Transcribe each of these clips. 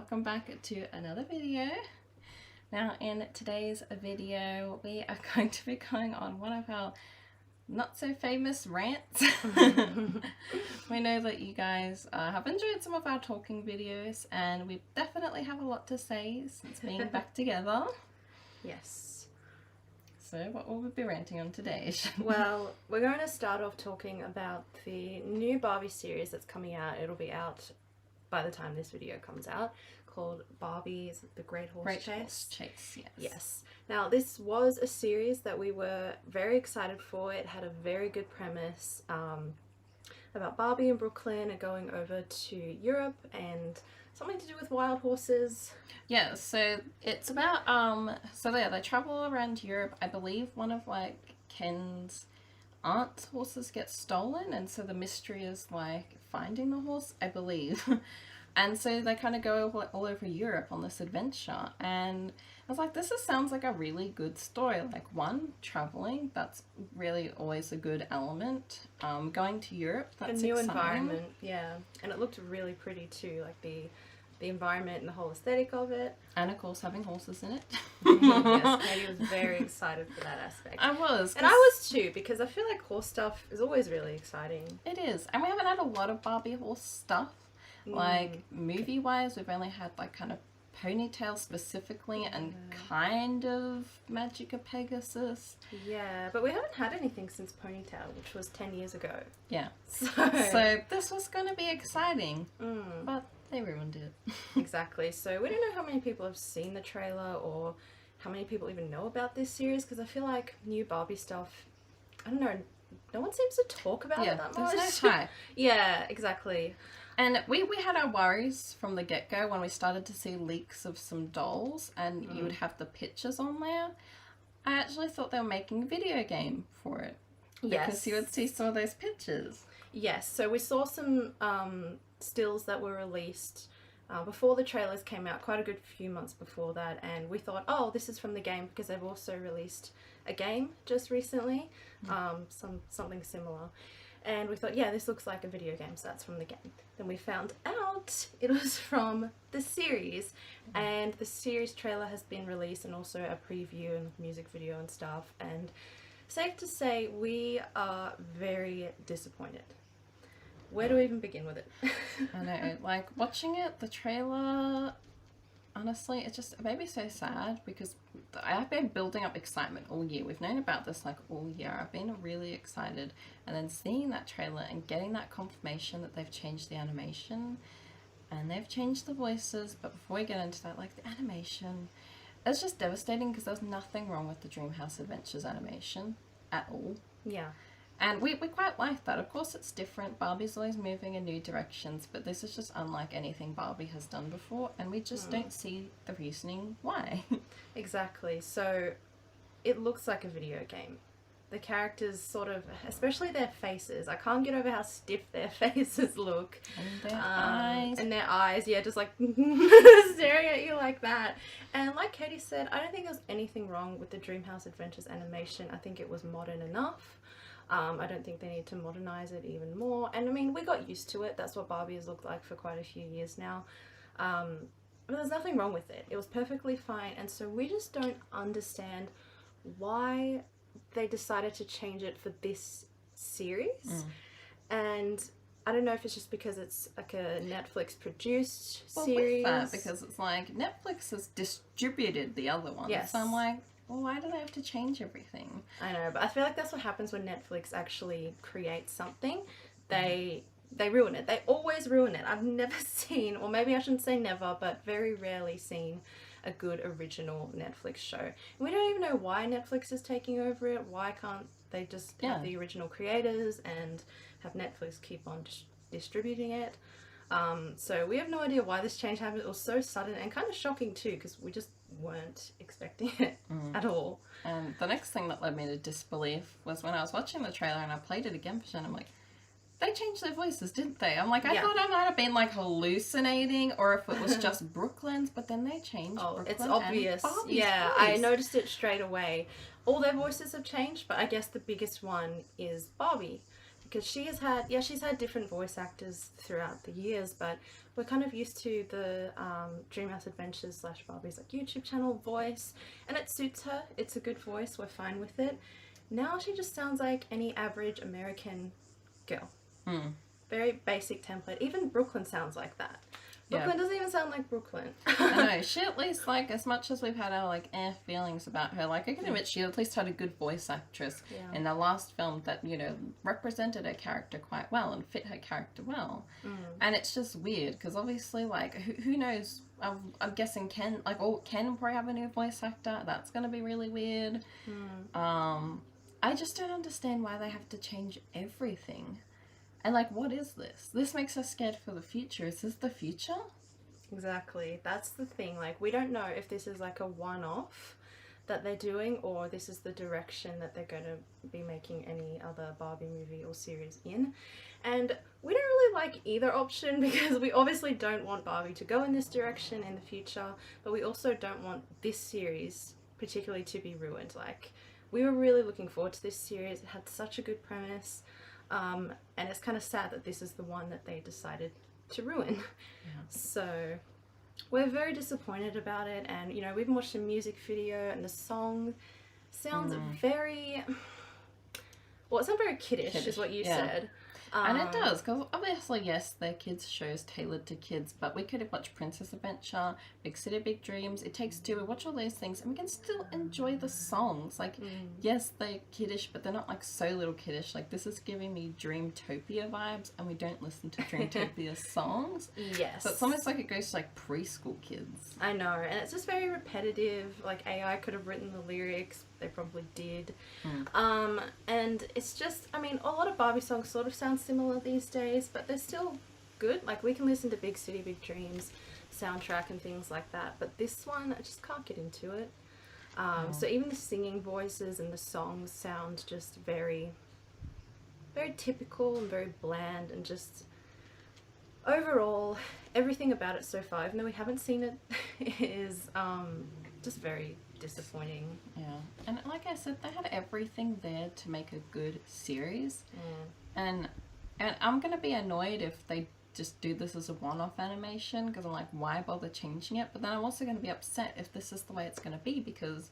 welcome back to another video. Now in today's video we are going to be going on one of our not so famous rants. We know that you guys have enjoyed some of our talking videos and we definitely have a lot to say since being back together. Yes. So what will we be ranting on today? Well, we're going to start off talking about the new Barbie series that's coming out. It'll be out by the time this video comes out, called Barbie's The Great Horse Chase. Horse Chase, yes. Yes. Now, this was a series that we were very excited for. It had a very good premise about Barbie and Brooklyn and going over to Europe and something to do with wild horses. Yeah, so it's about they travel around Europe. I believe one of like Ken's aunt's horses gets stolen, and so the mystery is like finding the horse, I believe. And so they kind of go all over Europe on this adventure, and I was like, this sounds like a really good story. Like, one, traveling, that's really always a good element. Going to Europe, that's a new exciting. Environment, yeah, and it looked really pretty too, like the environment and the whole aesthetic of it. And of course having horses in it. Yes, Katie was very excited for that aspect. I was. And I was too, because I feel like horse stuff is always really exciting. It is. And we haven't had a lot of Barbie horse stuff. Like, movie-wise, we've only had like kind of Ponytail specifically and kind of Magica Pegasus. Yeah, but we haven't had anything since Ponytail, which was 10 years ago. Yeah. So this was going to be exciting, but they ruined it. Exactly. So we don't know how many people have seen the trailer or how many people even know about this series, because I feel like new Barbie stuff, I don't know, no one seems to talk about it that much. There's no hype. Yeah, exactly. And we had our worries from the get-go when we started to see leaks of some dolls and you would have the pictures on there. I actually thought they were making a video game for it. Yes. Because you would see some of those pictures. Yes, so we saw some stills that were released before the trailers came out, quite a good few months before that, and we thought, oh, this is from the game, because they've also released a game just recently, something similar. And we thought, yeah, this looks like a video game, so that's from the game. Then we found out it was from the series, and the series trailer has been released, and also a preview and music video and stuff, and safe to say we are very disappointed. Where do we even begin with it? I know, like, watching it, the trailer, honestly, it made me so sad, because I've been building up excitement all year. We've known about this like all year. I've been really excited, and then seeing that trailer and getting that confirmation that they've changed the animation and they've changed the voices. But before we get into that, like, the animation, it's just devastating, because there's nothing wrong with the Dreamhouse Adventures animation at all. Yeah. And we quite like that. Of course, it's different. Barbie's always moving in new directions, but this is just unlike anything Barbie has done before, and we just don't see the reasoning why. Exactly. So it looks like a video game. The characters sort of, especially their faces, I can't get over how stiff their faces look. And their eyes. And their eyes, yeah, just like staring at you like that. And like Katie said, I don't think there's anything wrong with the Dreamhouse Adventures animation. I think it was modern enough. I don't think they need to modernize it even more. And I mean, we got used to it. That's what Barbie has looked like for quite a few years now. But there's nothing wrong with it. It was perfectly fine. And so we just don't understand why they decided to change it for this series. And I don't know if it's just because it's like a Netflix produced series. With that, because it's like Netflix has distributed the other ones. Yes. So I'm like, well, why do they have to change everything? I know, but I feel like that's what happens when Netflix actually creates something. They ruin it. They always ruin it. I've never seen, or maybe I shouldn't say never, but very rarely seen a good original Netflix show. And we don't even know why Netflix is taking over it. Why can't they just have the original creators and have Netflix keep on distributing it? So we have no idea why this change happened. It was so sudden and kind of shocking too, because we just weren't expecting it at all. And the next thing that led me to disbelief was when I was watching the trailer and I played it again for Jen. I'm like, they changed their voices, didn't they? I'm like, I thought I might have been like hallucinating, or if it was just Brooklyn's, but then they changed Brooklyn. It's obvious. And Barbie's yeah, voice. I noticed it straight away. All their voices have changed, but I guess the biggest one is Barbie. because she's had different voice actors throughout the years, but we're kind of used to the Dreamhouse Adventures / Barbie's like YouTube channel voice, and it suits her. It's a good voice. We're fine with it. Now she just sounds like any average American girl. Very basic template. Even Brooklyn sounds like that. Brooklyn doesn't even sound like Brooklyn. I know, she at least, like, as much as we've had our, like, feelings about her, like, I can admit she at least had a good voice actress in the last film that, you know, represented her character quite well and fit her character well. And it's just weird, because obviously, like, who knows, I'm guessing Ken will probably have a new voice actor. That's going to be really weird. I just don't understand why they have to change everything. And, like, what is this? This makes us scared for the future. Is this the future? Exactly. That's the thing. Like, we don't know if this is, like, a one-off that they're doing, or this is the direction that they're going to be making any other Barbie movie or series in. And we don't really like either option, because we obviously don't want Barbie to go in this direction in the future, but we also don't want this series particularly to be ruined. Like, we were really looking forward to this series. It had such a good premise. And it's kind of sad that this is the one that they decided to ruin. So we're very disappointed about it, and you know, we even watched a music video, and the song sounds very, well, it's not very kiddish is what you said. And it does, because obviously, yes, they're kids' shows tailored to kids, but we could have watched Princess Adventure, Big City, Big Dreams, It Takes Two, we watch all those things, and we can still enjoy the songs. Like, yes, they're kiddish, but they're not, like, so little kiddish. Like, this is giving me Dreamtopia vibes, and we don't listen to Dreamtopia songs. Yes. So it's almost like it goes to, like, preschool kids. I know, and it's just very repetitive. Like, AI could have written the lyrics. They probably did. And it's just, I mean, a lot of Barbie songs sort of sound similar these days, but they're still good. Like, we can listen to Big City, Big Dreams soundtrack and things like that, but this one, I just can't get into it. So even the singing voices and the songs sound just very, very typical and very bland, and just overall, everything about it so far, even though we haven't seen it, is just very disappointing. And like I said, they had everything there to make a good series. And I'm gonna be annoyed if they just do this as a one-off animation, because I'm like, why bother changing it? But then I'm also gonna be upset if this is the way it's gonna be, because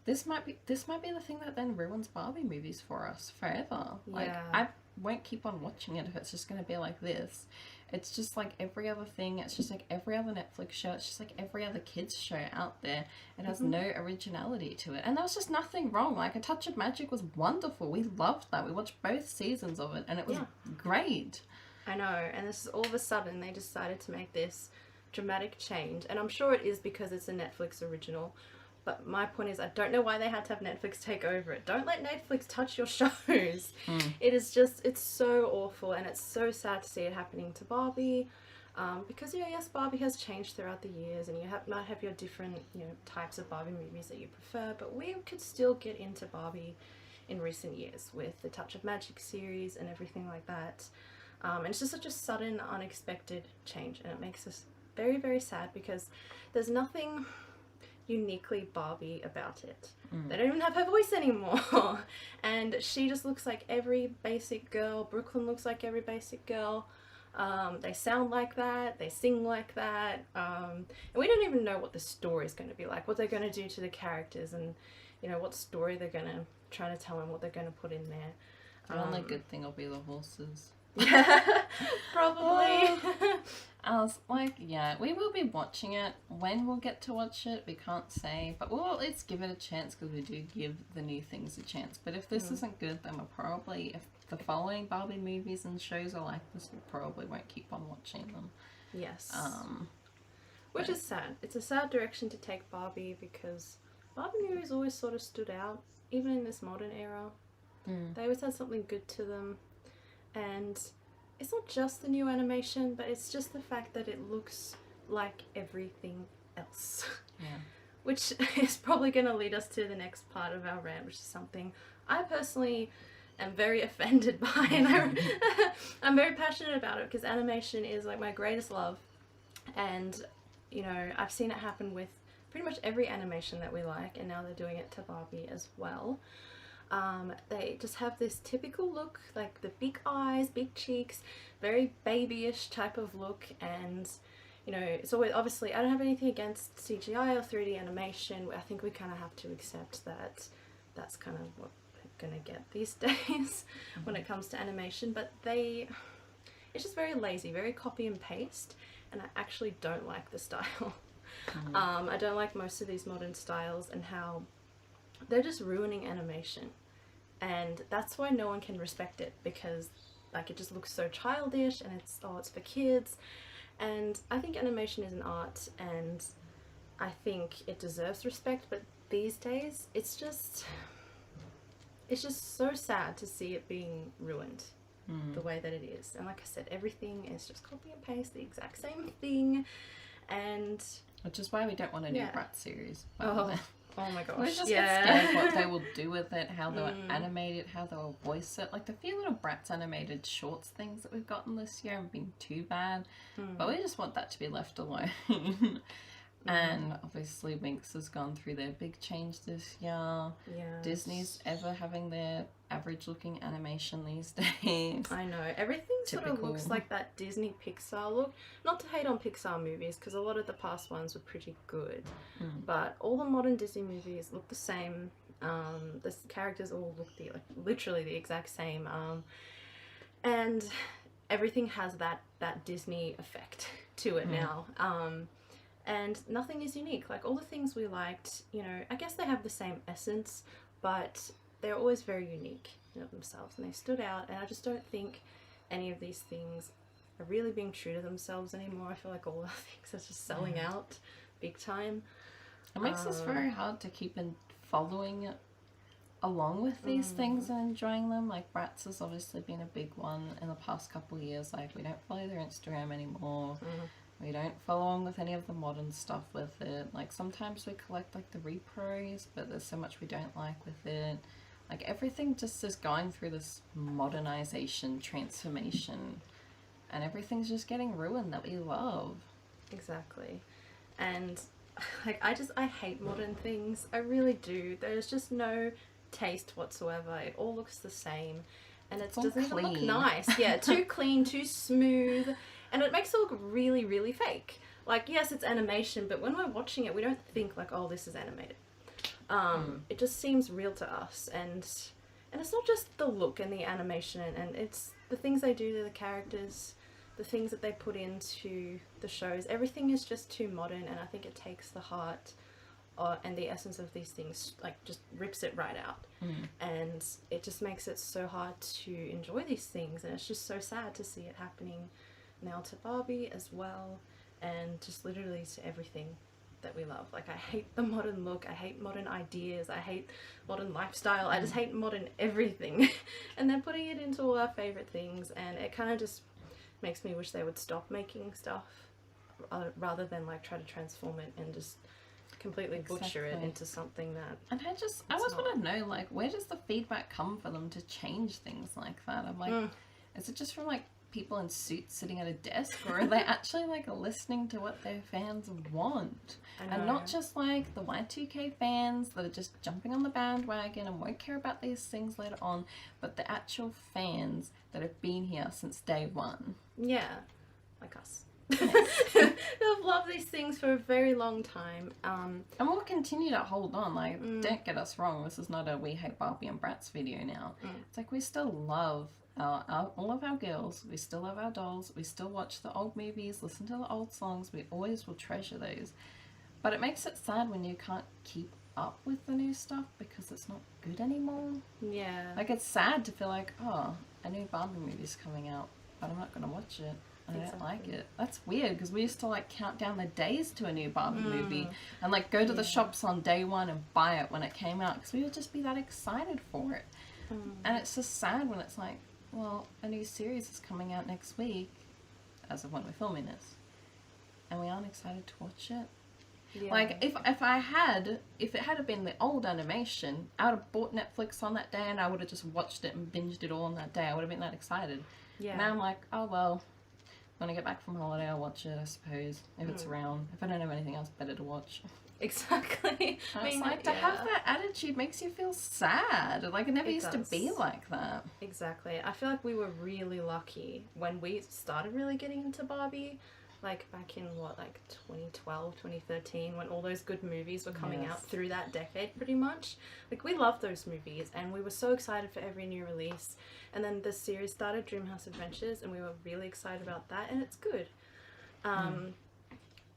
this might be the thing that then ruins Barbie movies for us forever. Like, I won't keep on watching it if it's just gonna be like this. It's just like every other thing. It's just like every other Netflix show. It's just like every other kids show out there. It has no originality to it. And there was just nothing wrong. Like, A Touch of Magic was wonderful. We loved that. We watched both seasons of it, and it was great. I know. And this is all of a sudden they decided to make this dramatic change. And I'm sure it is because it's a Netflix original. But my point is, I don't know why they had to have Netflix take over it. Don't let Netflix touch your shows. It is just, it's so awful, and it's so sad to see it happening to Barbie. Because, yes, Barbie has changed throughout the years, and you might have your different, types of Barbie movies that you prefer, but we could still get into Barbie in recent years with the Touch of Magic series and everything like that. And it's just such a sudden, unexpected change, and it makes us very, very sad, because there's nothing uniquely Barbie about it. They don't even have her voice anymore. And she just looks like every basic girl. Brooklyn looks like every basic girl. They sound like that. They sing like that. And we don't even know what the story is going to be like, what they're going to do to the characters, and what story they're going to try to tell and what they're going to put in there. The only good thing will be the horses. Probably. I was like, we will be watching it. When we'll get to watch it, we can't say, but we'll at least give it a chance, because we do give the new things a chance. But if this isn't good, then we'll probably, if the following Barbie movies and shows are like this, we probably won't keep on watching them. Yes. Which is sad. It's a sad direction to take Barbie, because Barbie movies always sort of stood out, even in this modern era. They always had something good to them. And it's not just the new animation, but it's just the fact that it looks like everything else. Which is probably going to lead us to the next part of our rant, which is something I personally am very offended by. And I'm very passionate about it, because animation is like my greatest love. And, I've seen it happen with pretty much every animation that we like, and now they're doing it to Barbie as well. They just have this typical look, like the big eyes, big cheeks, very babyish type of look, and you know, it's always, obviously I don't have anything against CGI or 3D animation. I think we kind of have to accept that that's kind of what we're gonna get these days when it comes to animation, but it's just very lazy, very copy and paste, and I actually don't like the style. I don't like most of these modern styles and how they're just ruining animation, and that's why no one can respect it, because like it just looks so childish and it's for kids. And I think animation is an art, and I think it deserves respect, but these days it's just so sad to see it being ruined the way that it is. And like I said, everything is just copy and paste, the exact same thing, and which is why we don't want a new Brat series. Oh my gosh. We're just scared what they will do with it, how they'll animate it, how they'll voice it. Like the few little Bratz animated shorts things that we've gotten this year haven't been too bad, but we just want that to be left alone. And obviously Winx has gone through their big change this year. Yes. Disney's ever having their average looking animation these days. I know, everything sort of looks like that Disney Pixar look. Not to hate on Pixar movies, because a lot of the past ones were pretty good, but all the modern Disney movies look the same. The characters all look literally the exact same, and everything has that Disney effect to it now. And nothing is unique. Like all the things we liked, you know, I guess they have the same essence, but they're always very unique in themselves, and they stood out. And I just don't think any of these things are really being true to themselves anymore. I feel like all the things are just selling out big time. It makes us very hard to keep following along with these things and enjoying them. Like Bratz has obviously been a big one in the past couple of years. Like we don't follow their Instagram anymore. We don't follow on with any of the modern stuff with it. Like sometimes we collect like the repros, but there's so much we don't like with it. Like everything just is going through this modernization transformation, and everything's just getting ruined that we love. Exactly. And like I hate modern things. I really do. There's just no taste whatsoever. It all looks the same, and it doesn't even look nice. Yeah, too clean, too smooth. And it makes it look really, really fake. Like, yes, it's animation, but when we're watching it, we don't think like, oh, this is animated. It just seems real to us, and it's not just the look and the animation, and it's the things they do to the characters, the things that they put into the shows. Everything is just too modern, and I think it takes the heart and the essence of these things, like just rips it right out. And it just makes it so hard to enjoy these things, and it's just so sad to see it happening now to Barbie as well, and just literally to everything that we love. Like I hate the modern look, I hate modern ideas, I hate modern lifestyle, I just hate modern everything. And they're putting it into all our favourite things, and it kind of just makes me wish they would stop making stuff rather than like try to transform it and just completely butcher it into something that... And I always want to know, like, where does the feedback come for them to change things like that? I'm like, is it just from like people in suits sitting at a desk, or are they actually like listening to what their fans want? And not just like the Y2K fans that are just jumping on the bandwagon and won't care about these things later on, but the actual fans that have been here since day one. Yeah, like us. They've loved these things for a very long time. And we'll continue to hold on. Like, don't get us wrong, this is not a We Hate Barbie and Bratz video now. It's like we still love all of our girls, we still love our dolls, we still watch the old movies, listen to the old songs, we always will treasure those. But it makes it sad when you can't keep up with the new stuff because it's not good anymore. Yeah. Like, it's sad to feel like, oh, a new Barbie movie's coming out, but I'm not going to watch it. I don't like it. That's weird, because we used to like count down the days to a new Barbie movie and like go to the shops on day one and buy it when it came out, because we would just be that excited for it. And it's just sad when it's like, well, a new series is coming out next week, as of when we're filming this, and we aren't excited to watch it. Yeah. Like, if it had been the old animation, I would have bought Netflix on that day and I would have just watched it and binged it all on that day. I would have been that excited. Yeah. Now I'm like, oh well, when I get back from holiday I'll watch it, I suppose, if it's around. If I don't have anything else better to watch. Exactly. And it's like, to have that attitude makes you feel sad. Like, it never It used to be does. like that. Exactly. I feel like we were really lucky when we started really getting into Barbie, like back in what, like 2012, 2013, when all those good movies were coming out Yes. through that decade pretty much. Like, we loved those movies and we were so excited for every new release. And then the series started, Dreamhouse Adventures, and we were really excited about that, and it's good.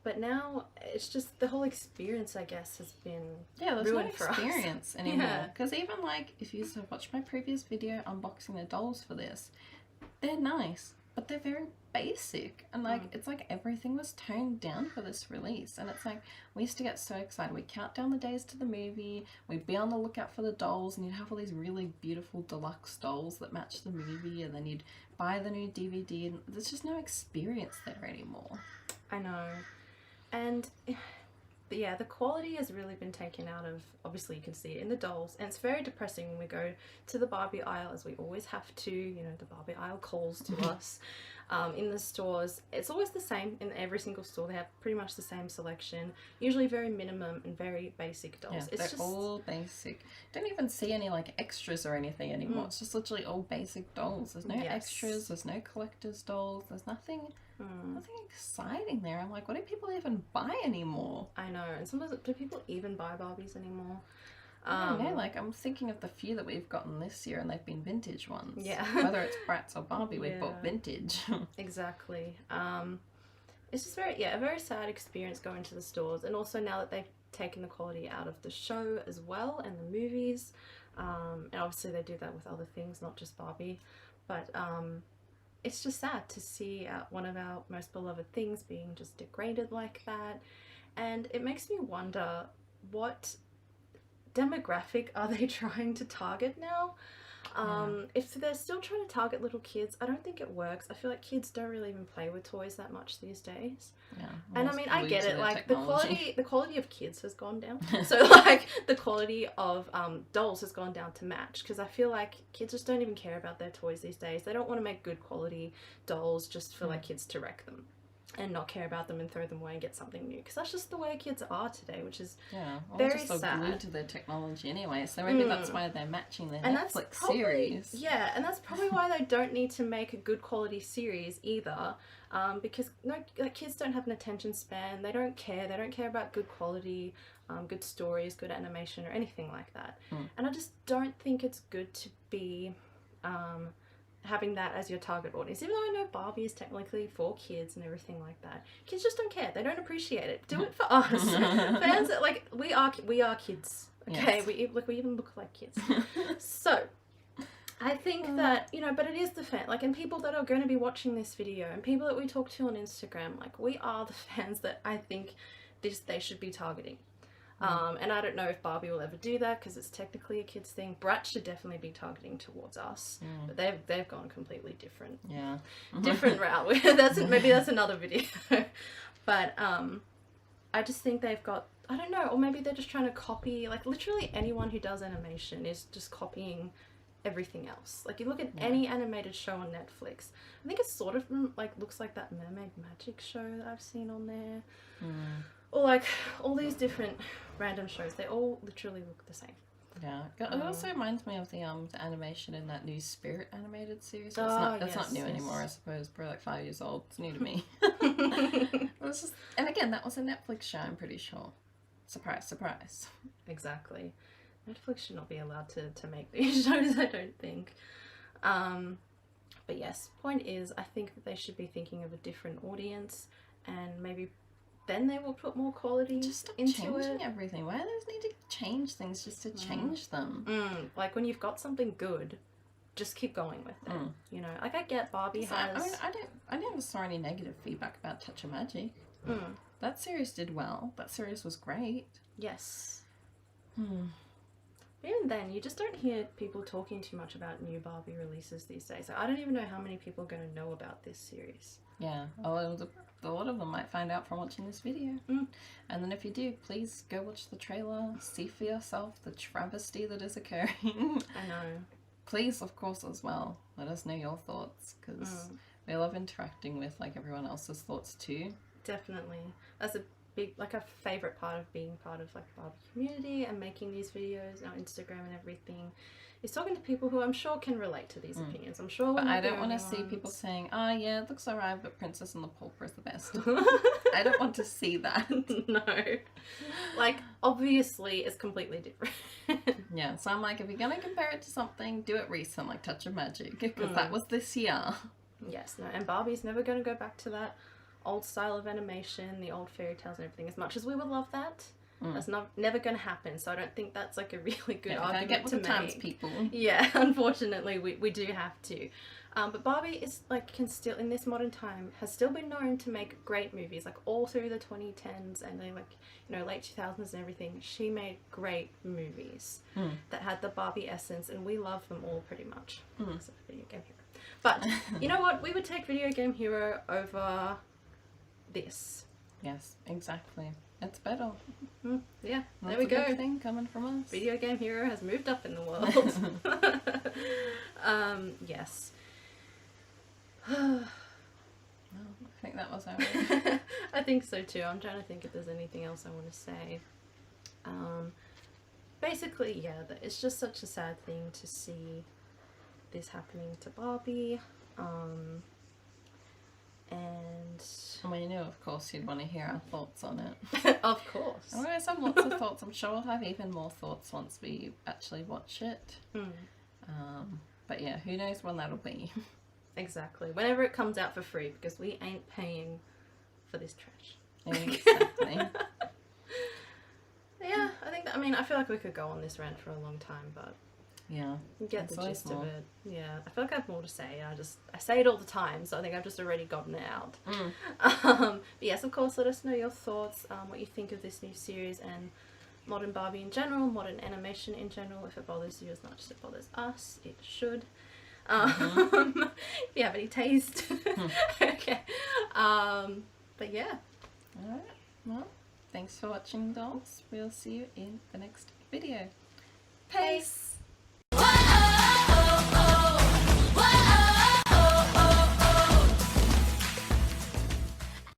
But now it's just the whole experience, I guess, has been Yeah, there's no ruined for us. experience anymore. Yeah. Because even like, if you watch my previous video unboxing the dolls for this, they're nice, but they're very basic. And like, it's like everything was toned down for this release. And it's like, we used to get so excited. We'd count down the days to the movie, we'd be on the lookout for the dolls, and you'd have all these really beautiful deluxe dolls that match the movie, and then you'd buy the new DVD, and there's just no experience there anymore. I know. And yeah, the quality has really been taken out of, obviously you can see it in the dolls, and it's very depressing when we go to the Barbie aisle, as we always have to, you know, the Barbie aisle calls to us. In the stores, it's always the same in every single store. They have pretty much the same selection, usually very minimum and very basic dolls. Yeah, It's they're just all basic. Don't even see any like extras or anything anymore. It's just literally all basic dolls. There's no extras, there's no collector's dolls, there's nothing exciting there. I'm like, what do people even buy anymore? I know. And sometimes, do people even buy Barbies anymore? I don't know, like, I'm thinking of the few that we've gotten this year, and they've been vintage ones. Yeah. Whether it's Bratz or Barbie, we've bought vintage. Exactly. It's just a very sad experience going to the stores, and also now that they've taken the quality out of the show as well and the movies, and obviously they do that with other things, not just Barbie, but it's just sad to see one of our most beloved things being just degraded like that, and it makes me wonder, what demographic are they trying to target now? If they're still trying to target little kids, I don't think it works. I feel like kids don't really even play with toys that much these days. Yeah, and I mean, I get it, like technology. the quality of kids has gone down. So like the quality of dolls has gone down to match, because I feel like kids just don't even care about their toys these days. They don't want to make good quality dolls just for like kids to wreck them and not care about them and throw them away and get something new, because that's just the way kids are today, which is very just so sad. glued to their technology anyway, so maybe that's why they're matching their And Netflix series. Yeah, and that's probably why they don't need to make a good quality series either, because like, kids don't have an attention span. They don't care about good quality, good stories, good animation, or anything like that. And I just don't think it's good to be having that as your target audience. Even though I know Barbie is technically for kids and everything like that, kids just don't care. They don't appreciate it. Do it for us. Fans, like, we are kids. Okay, yes. we even look like kids. So I think that, you know, but it is the fan, like, and people that are going to be watching this video and people that we talk to on Instagram, like, we are the fans that I think they should be targeting. And I don't know if Barbie will ever do that, because it's technically a kids thing. Bratz should definitely be targeting towards us, but they've gone completely different. Yeah, different route. Maybe that's another video. But I just think they've got, I don't know, or maybe they're just trying to copy. Like, literally anyone who does animation is just copying everything else. Like, you look at any animated show on Netflix, I think it's sort of like looks like that Mermaid Magic show that I've seen on there. Or like all these different random shows, they all literally look the same. Yeah, it also reminds me of the animation in that new Spirit animated series. It's not new anymore, I suppose. Probably like 5 years old. It's new to me. And again, that was a Netflix show, I'm pretty sure. Surprise, surprise. Exactly. Netflix should not be allowed to make these shows, I don't think. But yes, point is, I think that they should be thinking of a different audience, and maybe then they will put more quality into changing everything. Why do they need to change things just to change them? Like, when you've got something good, just keep going with it. You know, like, I get Barbie has. I mean, I never saw any negative feedback about Touch of Magic. That series did well. That series was great. Yes. Even then, you just don't hear people talking too much about new Barbie releases these days. I don't even know how many people are going to know about this series. Yeah, a lot of them might find out from watching this video. And then if you do, please go watch the trailer, see for yourself the travesty that is occurring. I know. Please, of course, as well, let us know your thoughts, because we love interacting with, like, everyone else's thoughts too. Definitely. That's a a favorite part of being part of like Barbie community and making these videos on Instagram and everything is talking to people who I'm sure can relate to these opinions. I'm sure. But I don't want to see people saying, "Oh yeah, it looks alright, but Princess and the Pauper is the best." I don't want to see that. No, like obviously it's completely different. Yeah, so I'm like, if you're gonna compare it to something, do it recent, like Touch of Magic, because that was this year. Yes, no, and Barbie's never going to go back to that old style of animation, the old fairy tales and everything. As much as we would love that, that's never going to happen. So I don't think that's like a really good argument get with to the times, make. people. Yeah, unfortunately, we do have to. But Barbie is like can still in this modern time has still been known to make great movies, like all through the 2010s and then like late 2000s and everything. She made great movies that had the Barbie essence, and we love them all pretty much. Except for Video Game Hero. But you know what? We would take Video Game Hero over this. Yes, exactly. It's better. Yeah, That's there we go. A good thing coming from us. Video Game Hero has moved up in the world. Yes. Well, I think that was our I think so too. I'm trying to think if there's anything else I want to say. Basically, yeah, it's just such a sad thing to see this happening to Barbie. And we knew, of course, you'd want to hear our thoughts on it. of course. We always have lots of thoughts. I'm sure we'll have even more thoughts once we actually watch it. But yeah, who knows when that'll be. Exactly. Whenever it comes out for free, because we ain't paying for this trash. Exactly. Yeah, I feel like we could go on this rant for a long time, but yeah, you get the gist of it. Yeah, I feel like I have more to say. I say it all the time, so I think I've just already gotten it out. But yes, of course, let us know your thoughts, what you think of this new series and modern Barbie in general, modern animation in general. If it bothers you as much as it bothers us, it should. If you have any taste. Okay. But yeah. Alright, well, thanks for watching, dolls. We'll see you in the next video. Peace!